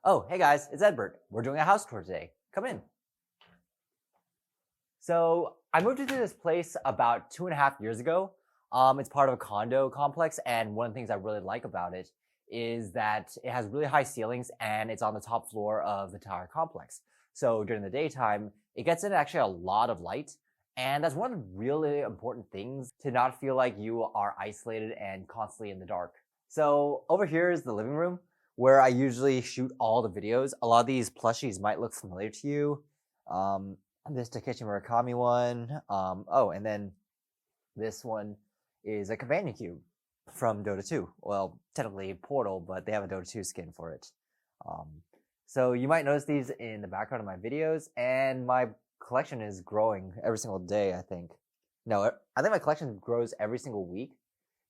Oh, hey guys, it's Edbert. We're doing a house tour today. Come in. So I moved into this place about 2.5 years ago. It's part of a condo complex, and one of the things I really like about it is that it has really high ceilings and it's on the top floor of the entire complex. So during the daytime, it gets in actually a lot of light. And that's one of the really important things to not feel like you are isolated and constantly in the dark. So over here is the living room where I usually shoot all the videos. A lot of these plushies might look familiar to you. Um, this Takeshi Murakami one. Oh, and then this one is a companion cube from Dota 2. Well, technically Portal, but they have a Dota 2 skin for it. Um, so you might notice these in the background of my videos, and my collection is growing every single day, I think. No, I think my collection grows every single week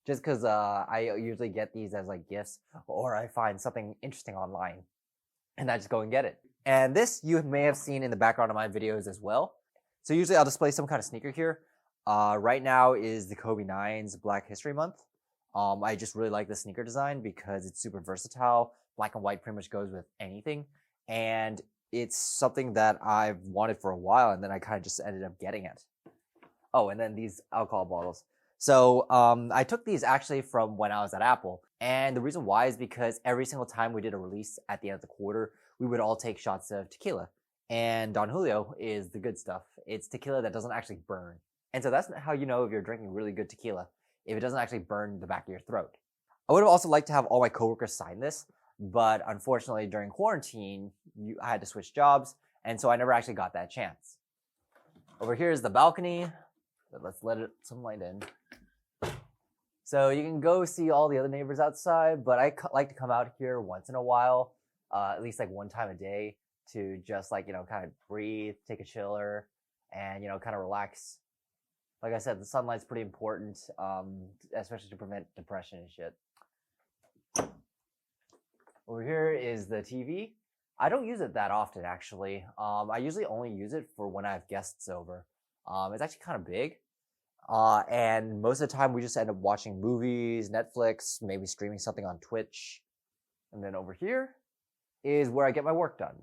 just because I usually get these as like gifts or I find something interesting online and I just go and get it. And this you may have seen in the background of my videos as well. So usually I'll display some kind of sneaker here. Right now is the Kobe 9's Black History Month. I just really like the sneaker design because it's super versatile. Black and white pretty much goes with anything. And it's something that I've wanted for a while and then I kind of just ended up getting it. Oh, and then these alcohol bottles. So I took these actually from when I was at Apple. And the reason why is because every single time we did a release at the end of the quarter, we would all take shots of tequila. And Don Julio is the good stuff. It's tequila that doesn't actually burn. And so that's how you know if you're drinking really good tequila, if it doesn't actually burn the back of your throat. I would have also liked to have all my coworkers sign this, but unfortunately during quarantine, I had to switch jobs. And so I never actually got that chance. Over here is the balcony. Let's let some light in. So you can go see all the other neighbors outside, but I like to come out here once in a while, at least like one time a day to just like, kind of breathe, take a chiller, and, kind of relax. Like I said, the sunlight's pretty important, especially to prevent depression and shit. Over here is the TV. I don't use it that often, actually. I usually only use it for when I have guests over. It's actually kind of big. And most of the time we just end up watching movies, Netflix, maybe streaming something on Twitch. And then over here is where I get my work done.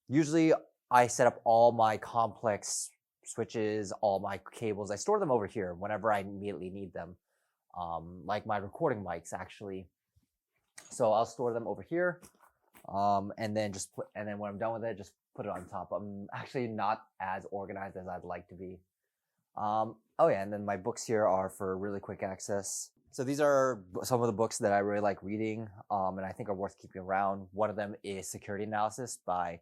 Usually I set up all my complex switches, all my cables. I store them over here whenever I immediately need them. Like my recording mics actually. So I'll store them over here. And then when I'm done with it, just put it on top. I'm actually not as organized as I'd like to be. Oh yeah, and then my books here are for really quick access. So these are some of the books that I really like reading, and I think are worth keeping around. One of them is Security Analysis by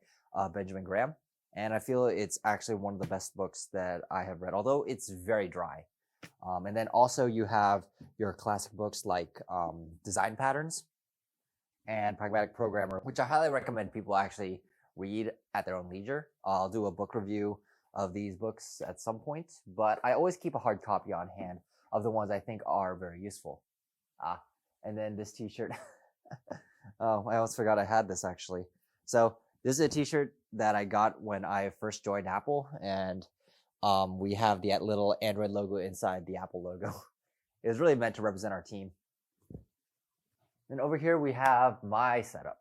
Benjamin Graham, and I feel it's actually one of the best books that I have read, although it's very dry. And then also you have your classic books like Design Patterns and Pragmatic Programmer, which I highly recommend people actually read at their own leisure. I'll do a book review of these books at some point, but I always keep a hard copy on hand of the ones I think are very useful. And then this t-shirt. Oh, I almost forgot I had this actually. So this is a t-shirt that I got when I first joined Apple, and we have the little Android logo inside the Apple logo. It was really meant to represent our team. And over here we have my setup.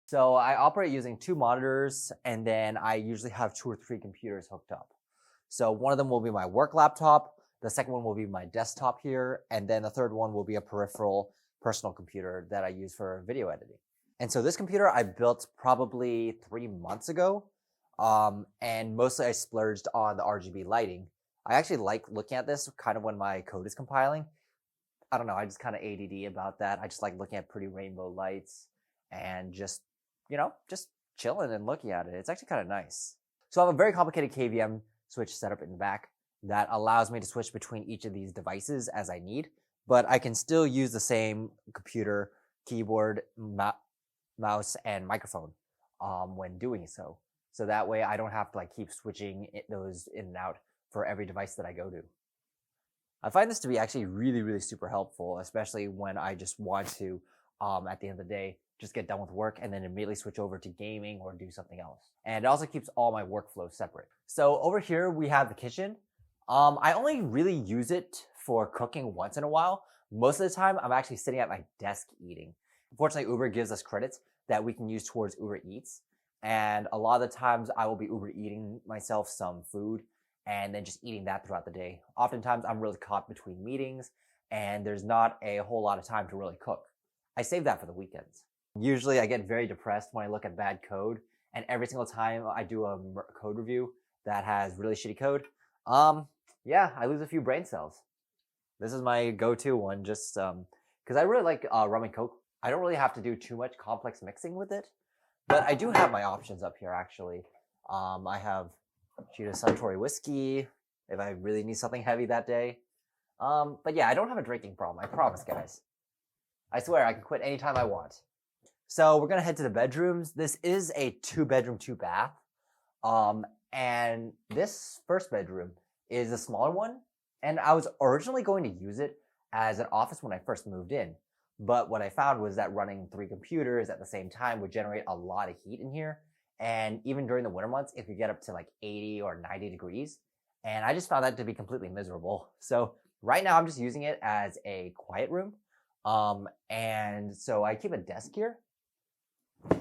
So I operate using 2 monitors, and then I usually have 2 or 3 computers hooked up. So one of them will be my work laptop, the second one will be my desktop here, and then the third one will be a peripheral personal computer that I use for video editing. And so this computer I built probably 3 months ago, and mostly I splurged on the RGB lighting. I actually like looking at this kind of when my code is compiling. I don't know, I just kind of ADD about that. I just like looking at pretty rainbow lights and just chilling and looking at it. It's actually kind of nice. So I have a very complicated KVM switch setup in the back that allows me to switch between each of these devices as I need, but I can still use the same computer, keyboard, mouse, and microphone when doing so. So that way I don't have to like keep switching those in and out for every device that I go to. I find this to be actually really, really super helpful, especially when I just want to, at the end of the day, just get done with work and then immediately switch over to gaming or do something else. And it also keeps all my workflows separate. So over here we have the kitchen. I only really use it for cooking once in a while. Most of the time I'm actually sitting at my desk eating. Unfortunately, Uber gives us credits that we can use towards Uber Eats. And a lot of the times I will be Uber eating myself some food and then just eating that throughout the day. Oftentimes I'm really caught between meetings and there's not a whole lot of time to really cook. I save that for the weekends. Usually I get very depressed when I look at bad code, and every single time I do a code review that has really shitty code, yeah, I lose a few brain cells. This is my go-to one, just because I really like rum and coke. I don't really have to do too much complex mixing with it, but I do have my options up here actually. I have Cheetah Suntory whiskey if I really need something heavy that day. But yeah, I don't have a drinking problem. I promise, guys. I swear I can quit anytime I want. So we're gonna head to the bedrooms. This is a 2-bedroom, 2-bath. And this first bedroom is a smaller one. And I was originally going to use it as an office when I first moved in. But what I found was that running 3 computers at the same time would generate a lot of heat in here. And even during the winter months, it could get up to like 80 or 90 degrees. And I just found that to be completely miserable. So right now I'm just using it as a quiet room. And so I keep a desk here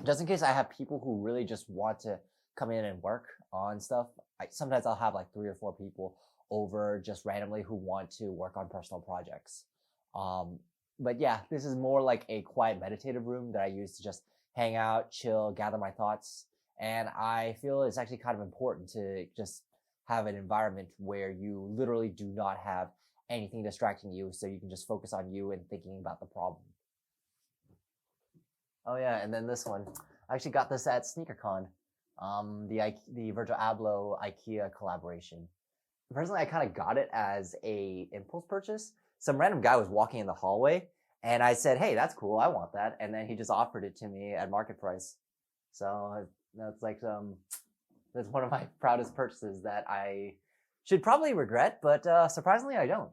just in case I have people who really just want to come in and work on stuff. Sometimes I'll have like 3 or 4 people over just randomly who want to work on personal projects. But yeah, this is more like a quiet meditative room that I use to just hang out, chill, gather my thoughts. And I feel it's actually kind of important to just have an environment where you literally do not have anything distracting you, so you can just focus on you and thinking about the problem. Oh yeah, and then this one. I actually got this at SneakerCon, the Virgil Abloh IKEA collaboration. Personally, I kind of got it as a impulse purchase. Some random guy was walking in the hallway, and I said, "Hey, that's cool. I want that." And then he just offered it to me at market price. So that's like that's one of my proudest purchases that I should probably regret, but surprisingly, I don't.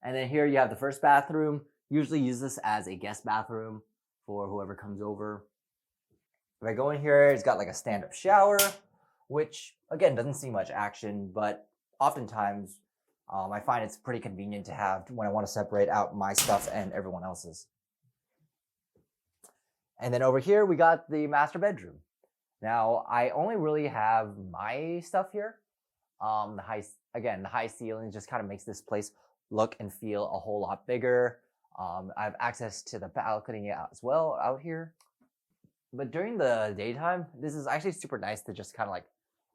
And then here you have the first bathroom. Usually use this as a guest bathroom for whoever comes over. If I go in here, it's got like a stand-up shower, which again doesn't see much action, but oftentimes I find it's pretty convenient to have when I want to separate out my stuff and everyone else's. And then over here we got the master bedroom. Now I only really have my stuff here. The high ceilings just kind of makes this place look and feel a whole lot bigger. I have access to the balcony as well out here. But during the daytime, this is actually super nice to just kind of like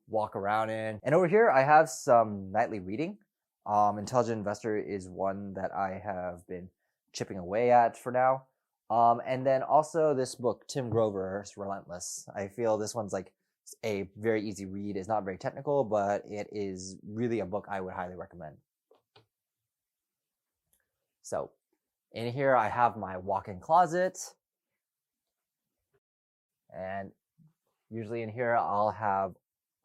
walk around in. And over here, I have some nightly reading. Intelligent Investor is one that I have been chipping away at for now. And then also this book, Tim Grover's Relentless. I feel this one's like a very easy read. It's not very technical, but it is really a book I would highly recommend. So in here, I have my walk-in closet. And usually in here, I'll have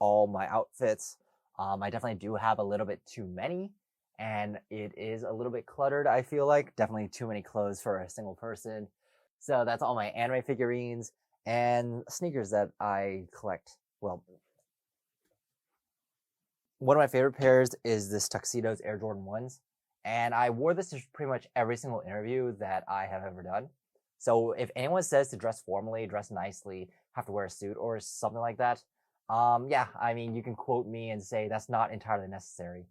all my outfits. I definitely do have a little bit too many, and it is a little bit cluttered, I feel like. Definitely too many clothes for a single person. So that's all my anime figurines and sneakers that I collect. Well, one of my favorite pairs is this Tuxedo's Air Jordan 1s. And I wore this to pretty much every single interview that I have ever done. So if anyone says to dress formally, dress nicely, have to wear a suit or something like that, yeah, I mean, you can quote me and say that's not entirely necessary.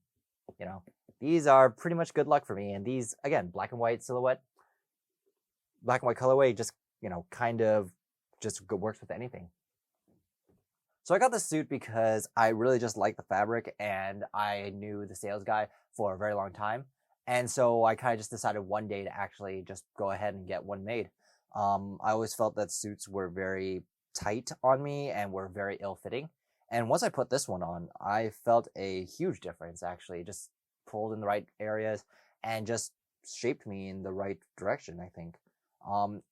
You know, these are pretty much good luck for me. And these, again, black and white silhouette, black and white colorway, just, you know, kind of just works with anything. So I got this suit because I really just like the fabric and I knew the sales guy for a very long time. And so I kind of just decided one day to actually just go ahead and get one made. I always felt that suits were very tight on me and were very ill-fitting. And once I put this one on, I felt a huge difference, actually. It just pulled in the right areas and just shaped me in the right direction, I think.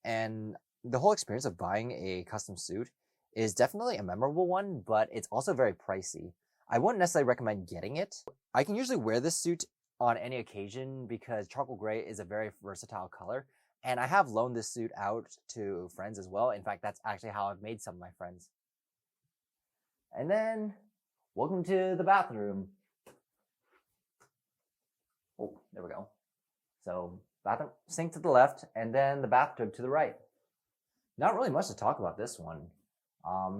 And the whole experience of buying a custom suit is definitely a memorable one, but it's also very pricey. I wouldn't necessarily recommend getting it. I can usually wear this suit on any occasion because charcoal gray is a very versatile color. And I have loaned this suit out to friends as well. In fact, that's actually how I've made some of my friends. And then, welcome to the bathroom. Oh, there we go. So bathroom sink to the left, and then the bathtub to the right. Not really much to talk about this one.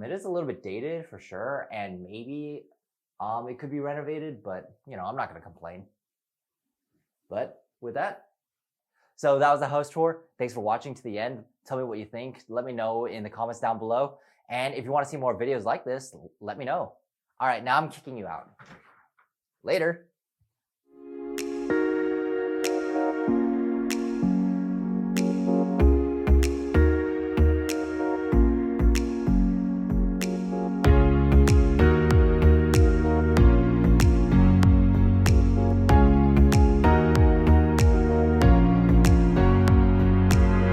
It is a little bit dated for sure, and maybe it could be renovated, but I'm not gonna complain. But with that, so that was the house tour. Thanks for watching to the end. Tell me what you think. Let me know in the comments down below. And if you want to see more videos like this, let me know. All right, now I'm kicking you out. Later.